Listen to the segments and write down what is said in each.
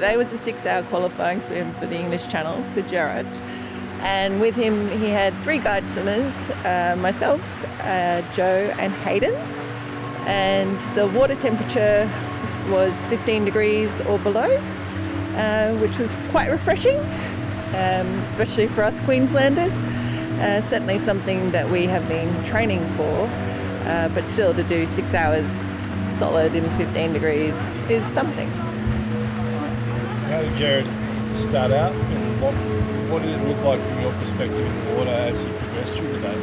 Today was a 6-hour qualifying swim for the English Channel for Gerrard. And with him, he had 3 guide swimmers, myself, Joe and Hayden. And the water temperature was 15 degrees or below, which was quite refreshing, especially for us Queenslanders. Certainly something that we have been training for, but still to do 6 hours solid in 15 degrees is something. How did Gerrard start out, and what did it look like from your perspective in the water as he progressed through the day?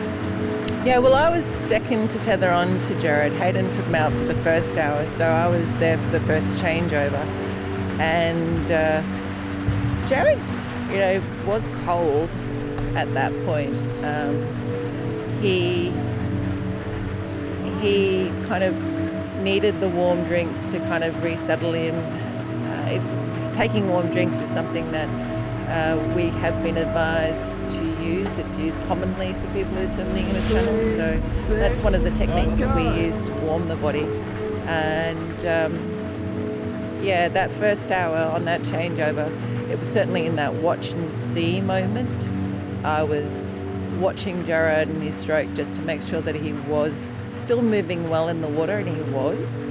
Yeah, well, I was second to tether on to Gerrard. Hayden took me out for the first hour, so I was there for the first changeover. And Gerrard, was cold at that point. He kind of needed the warm drinks to kind of resettle in. Taking warm drinks is something that we have been advised to use. It's used commonly for people who swim the English Channel, so that's one of the techniques that we use to warm the body. And that first hour on that changeover, it was certainly in that watch and see moment. I was watching Gerrard and his stroke just to make sure that he was still moving well in the water, and he was.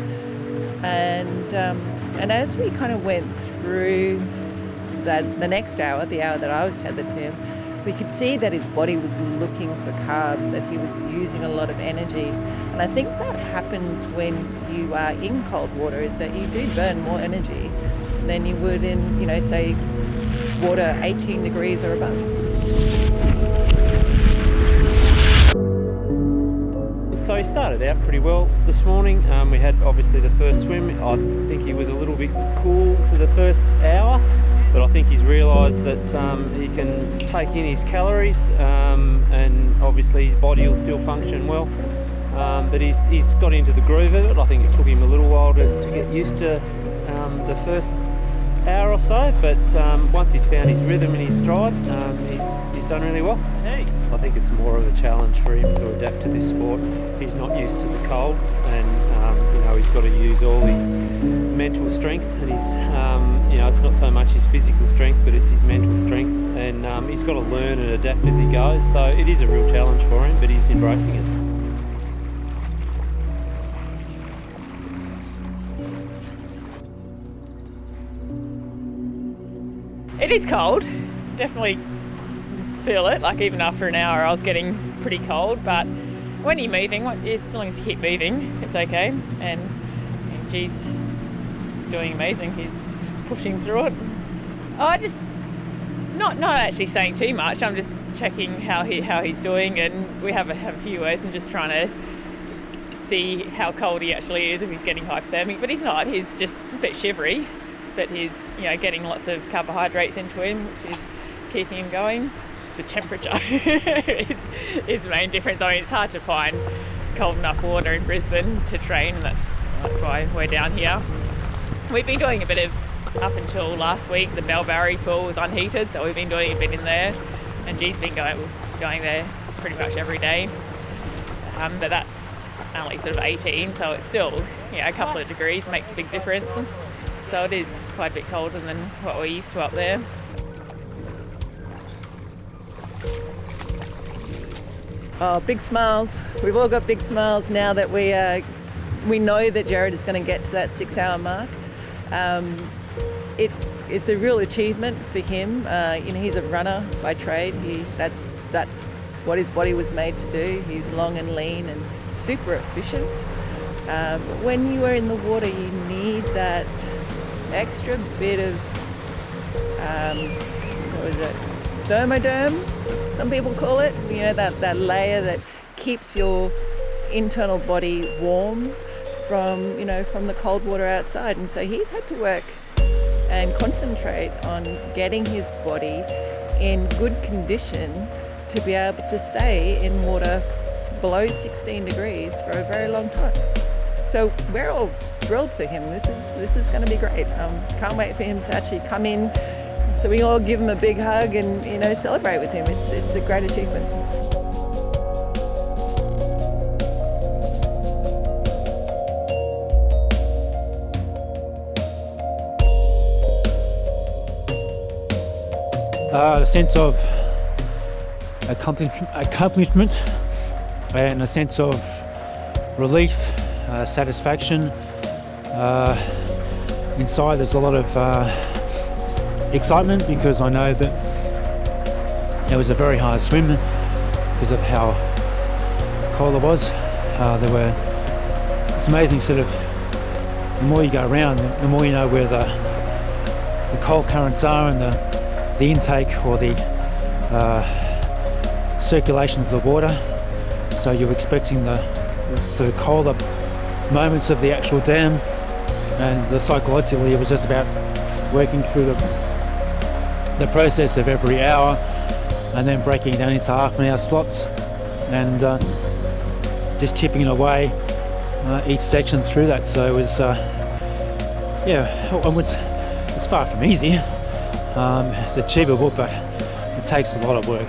And as we kind of went through the next hour, the hour that I was tethered to him, we could see that his body was looking for carbs, that he was using a lot of energy. And I think that happens when you are in cold water, is that you do burn more energy than you would in, say, water 18 degrees or above. So he started out pretty well this morning. We had obviously the first swim. I think he was a little bit cool for the first hour, but I think he's realised that he can take in his calories, and obviously his body will still function well. But he's got into the groove of it. I think it took him a little while to get used to the first hour or so, but once he's found his rhythm and his stride, he's done really well. I think it's more of a challenge for him to adapt to this sport. He's not used to the cold, and he's got to use all his mental strength, and his it's not so much his physical strength, but it's his mental strength, and he's got to learn and adapt as he goes. So it is a real challenge for him, but he's embracing it. It is cold, definitely feel it. Like even after an hour I was getting pretty cold, but when you're moving, as long as you keep moving, it's okay. And G's doing amazing. He's pushing through it. I just not actually saying too much. I'm just checking how he's doing, and we have a few words and just trying to see how cold he actually is, if he's getting hypothermic. But he's not. He's just a bit shivery, but he's getting lots of carbohydrates into him, which is keeping him going. The temperature is the main difference. I mean, it's hard to find cold enough water in Brisbane to train, and that's why we're down here. We've been doing a bit of, up until last week, the Bellbarry pool was unheated, so we've been doing a bit in there, and G's been going there pretty much every day. But that's only sort of 18, so it's still a couple of degrees makes a big difference. So it is quite a bit colder than what we're used to up there. Oh, big smiles. We've all got big smiles now that we know that Gerrard is going to get to that 6-hour mark. It's a real achievement for him. He's a runner by trade. That's what his body was made to do. He's long and lean and super efficient. But when you are in the water, you need that extra bit of thermoderm, some people call it, that layer that keeps your internal body warm from the cold water outside. And so he's had to work and concentrate on getting his body in good condition to be able to stay in water below 16 degrees for a very long time. So we're all thrilled for him. This is going to be great. Can't wait for him to actually come in, so we all give him a big hug and celebrate with him. It's a great achievement. A sense of accomplishment and a sense of relief, satisfaction. Inside there's a lot of excitement because I know that it was a very hard swim because of how cold it was. It's amazing sort of, the more you go around, the more you know where the cold currents are and the intake or the circulation of the water. So you're expecting the sort of colder moments of the actual dam, and psychologically it was just about working through the process of every hour and then breaking it down into half-an-hour slots and just chipping away each section through that. So it was, it's far from easy. It's achievable, but it takes a lot of work.